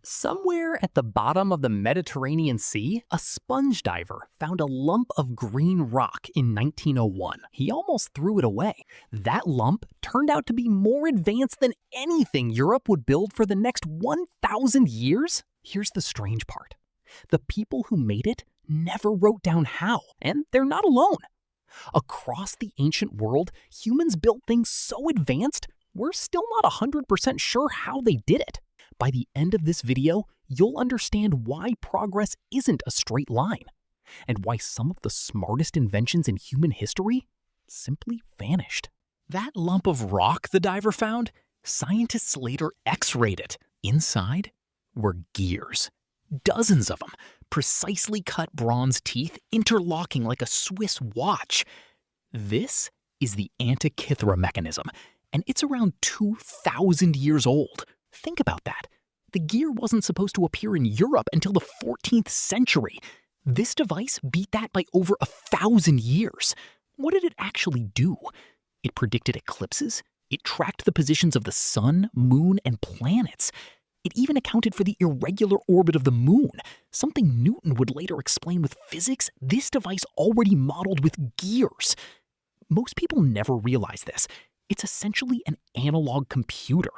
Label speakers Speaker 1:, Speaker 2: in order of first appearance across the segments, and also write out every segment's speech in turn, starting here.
Speaker 1: Somewhere at the bottom of the Mediterranean Sea, a sponge diver found a lump of green rock in 1901. He almost threw it away. That lump turned out to be more advanced than anything Europe would build for the next 1,000 years. Here's the strange part. The people who made it never wrote down how, and they're not alone. Across the ancient world, humans built things so advanced, we're still not 100% sure how they did it. By the end of this video, you'll understand why progress isn't a straight line, and why some of the smartest inventions in human history simply vanished.
Speaker 2: That lump of rock the diver found, scientists later X-rayed it. Inside were gears. Dozens of them, precisely cut bronze teeth interlocking like a Swiss watch. This is the Antikythera Mechanism, and it's around 2,000 years old. Think about that. The gear wasn't supposed to appear in Europe until the 14th century. This device beat that by over 1,000 years. What did it actually do? It predicted eclipses. It tracked the positions of the sun, moon, and planets. It even accounted for the irregular orbit of the moon, something Newton would later explain with physics this device already modeled with gears. Most people never realize this. It's essentially an analog computer.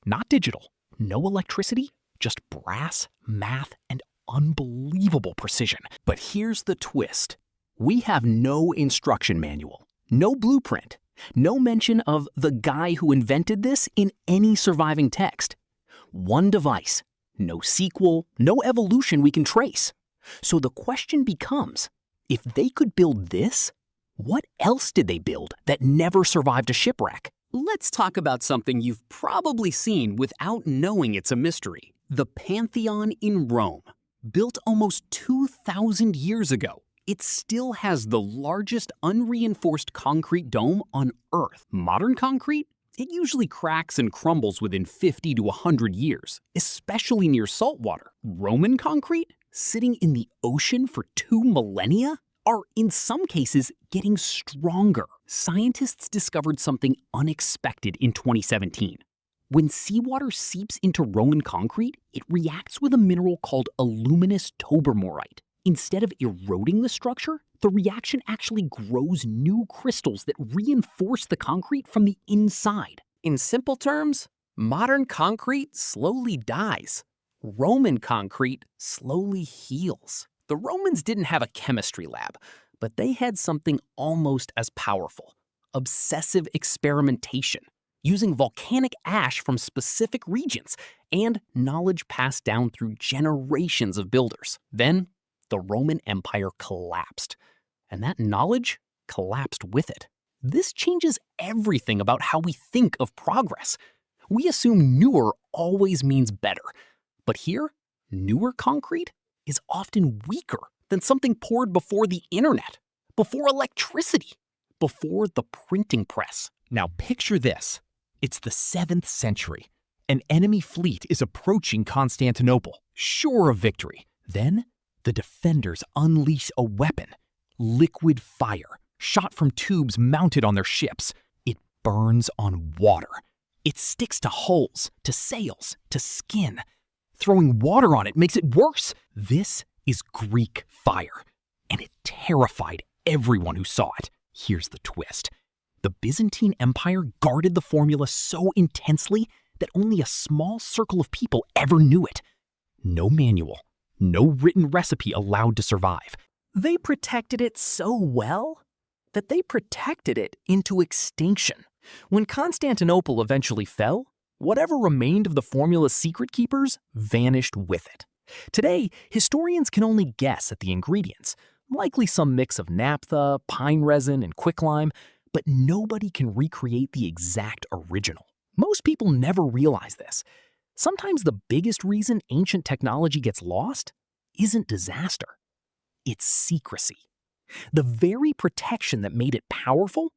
Speaker 2: Not digital, no electricity, just brass, math, and unbelievable precision.
Speaker 1: But here's the twist. We have no instruction manual, no blueprint, no mention of the guy who invented this in any surviving text. One device, no sequel, no evolution we can trace. So the question becomes, if they could build this, what else did they build that never survived a shipwreck?
Speaker 3: Let's talk about something you've probably seen without knowing it's a mystery. The Pantheon in Rome. Built almost 2,000 years ago, it still has the largest unreinforced concrete dome on Earth. Modern concrete? It usually cracks and crumbles within 50 to 100 years, especially near salt water. Roman concrete, sitting in the ocean for 2 millennia, are in some cases getting stronger. Scientists discovered something unexpected in 2017. When seawater seeps into Roman concrete, it reacts with a mineral called aluminous tobermorite. Instead of eroding the structure, the reaction actually grows new crystals that reinforce the concrete from the inside.
Speaker 1: In simple terms, modern concrete slowly dies. Roman concrete slowly heals. The Romans didn't have a chemistry lab, but they had something almost as powerful: obsessive experimentation, using volcanic ash from specific regions, and knowledge passed down through generations of builders. Then, the Roman Empire collapsed, and that knowledge collapsed with it. This changes everything about how we think of progress. We assume newer always means better, but here, newer concrete is often weaker than something poured before the internet, before electricity, before the printing press.
Speaker 2: Now picture this. It's the 7th century. An enemy fleet is approaching Constantinople, sure of victory. Then, the defenders unleash a weapon, liquid fire, shot from tubes mounted on their ships. It burns on water. It sticks to hulls, to sails, to skin. Throwing water on it makes it worse. This is Greek fire, and it terrified everyone who saw it. Here's the twist. The Byzantine Empire guarded the formula so intensely that only a small circle of people ever knew it. No manual, no written recipe allowed to survive.
Speaker 1: They protected it so well that they protected it into extinction. When Constantinople eventually fell, whatever remained of the formula's secret keepers vanished with it. Today, historians can only guess at the ingredients, likely some mix of naphtha, pine resin, and quicklime, but nobody can recreate the exact original. Most people never realize this. Sometimes the biggest reason ancient technology gets lost isn't disaster. It's secrecy. The very protection that made it powerful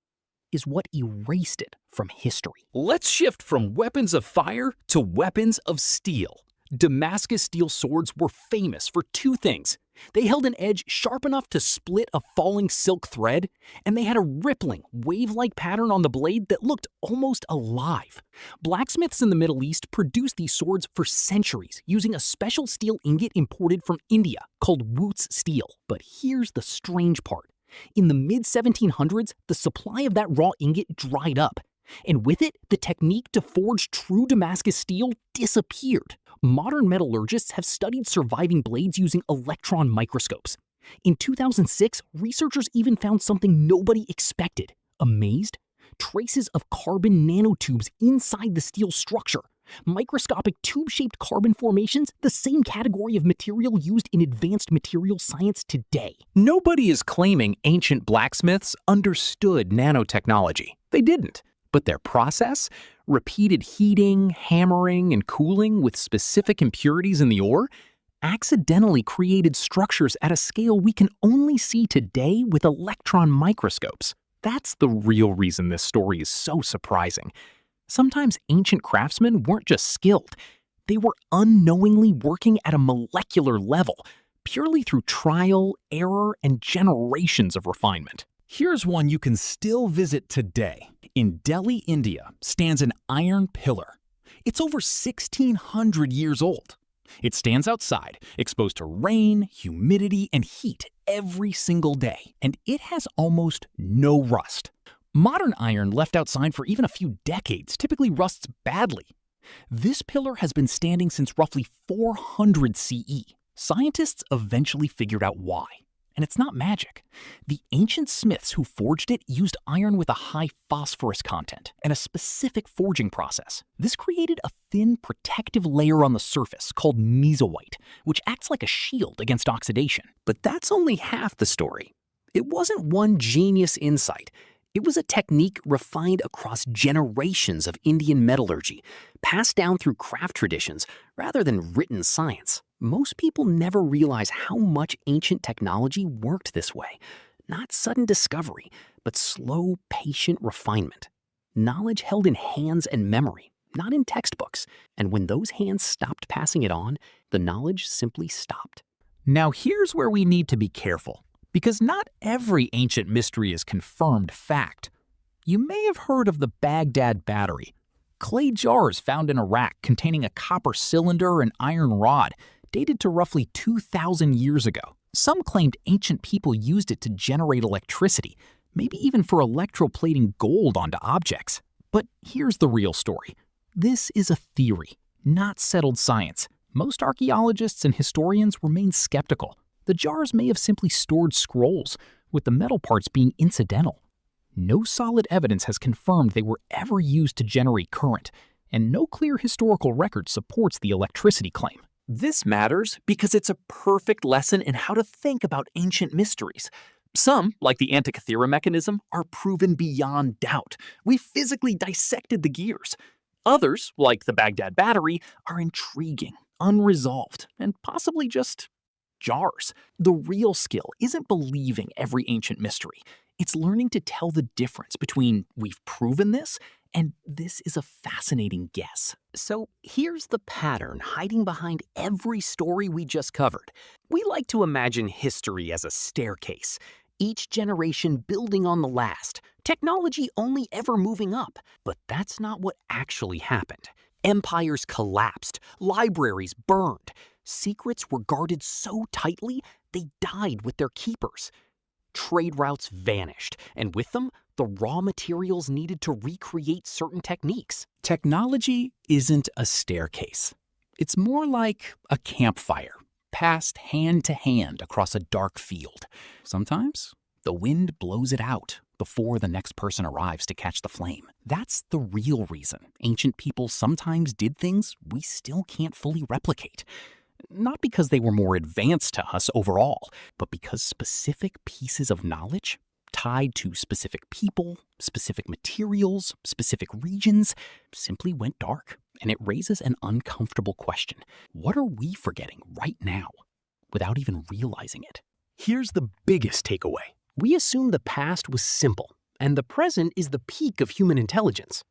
Speaker 1: is what erased it from history. Let's shift from weapons of fire to weapons of steel. Damascus steel swords were famous for two things: They held an edge sharp enough to split a falling silk thread, and they had a rippling, wave-like pattern on the blade that looked almost alive. Blacksmiths in the Middle East produced these swords for centuries using a special steel ingot imported from India called Wootz steel. But here's the strange part. In the mid-1700s, the supply of that raw ingot dried up, and with it, the technique to forge true Damascus steel disappeared. Modern metallurgists have studied surviving blades using electron microscopes. In 2006, researchers even found something nobody expected. Amazed? Traces of carbon nanotubes inside the steel structure. Microscopic tube-shaped carbon formations, the same category of material used in advanced material science today.
Speaker 2: Nobody is claiming ancient blacksmiths understood nanotechnology. They didn't. But their process, repeated heating, hammering, and cooling with specific impurities in the ore, accidentally created structures at a scale we can only see today with electron microscopes. That's the real reason this story is so surprising. Sometimes ancient craftsmen weren't just skilled, they were unknowingly working at a molecular level, purely through trial, error, and generations of refinement.
Speaker 4: Here's one you can still visit today. In Delhi, India, stands an iron pillar. It's over 1,600 years old. It stands outside, exposed to rain, humidity, and heat every single day, and it has almost no rust. Modern iron left outside for even a few decades typically rusts badly. This pillar has been standing since roughly 400 CE. Scientists eventually figured out why. And it's not magic. The ancient smiths who forged it used iron with a high phosphorus content and a specific forging process. This created a thin protective layer on the surface called mesoite, which acts like a shield against oxidation.
Speaker 1: But that's only half the story. It wasn't one genius insight. It was a technique refined across generations of Indian metallurgy, passed down through craft traditions rather than written science. Most people never realize how much ancient technology worked this way. Not sudden discovery, but slow, patient refinement. Knowledge held in hands and memory, not in textbooks. And when those hands stopped passing it on, the knowledge simply stopped.
Speaker 4: Now here's where we need to be careful, because not every ancient mystery is confirmed fact. You may have heard of the Baghdad battery. Clay jars found in Iraq containing a copper cylinder and iron rod, dated to roughly 2,000 years ago. Some claimed ancient people used it to generate electricity, maybe even for electroplating gold onto objects. But here's the real story. This is a theory, not settled science. Most archaeologists and historians remain skeptical. The jars may have simply stored scrolls, with the metal parts being incidental. No solid evidence has confirmed they were ever used to generate current, and no clear historical record supports the electricity claim.
Speaker 2: This matters because it's a perfect lesson in how to think about ancient mysteries. Some, like the Antikythera Mechanism, are proven beyond doubt. We physically dissected the gears. Others, like the Baghdad battery, are intriguing, unresolved, and possibly just jars. The real skill isn't believing every ancient mystery. It's learning to tell the difference between "we've proven this" and "this is a fascinating guess."
Speaker 1: So here's the pattern hiding behind every story we just covered. We like to imagine history as a staircase, each generation building on the last, technology only ever moving up. But that's not what actually happened. Empires collapsed, libraries burned, secrets were guarded so tightly they died with their keepers. Trade routes vanished, and with them, the raw materials needed to recreate certain techniques.
Speaker 4: Technology isn't a staircase. It's more like a campfire, passed hand to hand across a dark field. Sometimes, the wind blows it out before the next person arrives to catch the flame. That's the real reason ancient people sometimes did things we still can't fully replicate. Not because they were more advanced to us overall, but because specific pieces of knowledge tied to specific people, specific materials, specific regions simply went dark. And it raises an uncomfortable question. What are we forgetting right now without even realizing it?
Speaker 1: Here's the biggest takeaway. We assume the past was simple, and the present is the peak of human intelligence.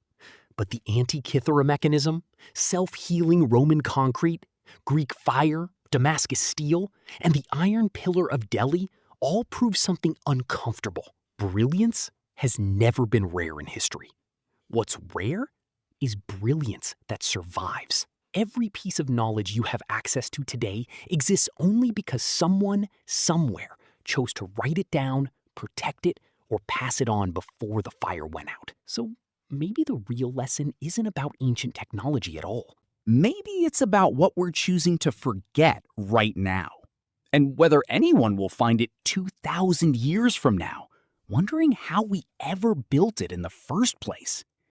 Speaker 1: But the Antikythera Mechanism, self-healing Roman concrete, Greek fire,
Speaker 3: Damascus steel, and the iron pillar of Delhi all prove something uncomfortable. Brilliance has never been rare in history. What's rare is brilliance that survives. Every piece of knowledge you have access to today exists only because someone, somewhere, chose to write it down, protect it, or pass it on before the fire went out. So maybe the real lesson isn't about ancient technology at all.
Speaker 4: Maybe it's about what we're choosing to forget right now, and whether anyone will find it 2,000 years from now, wondering how we ever built it in the first place.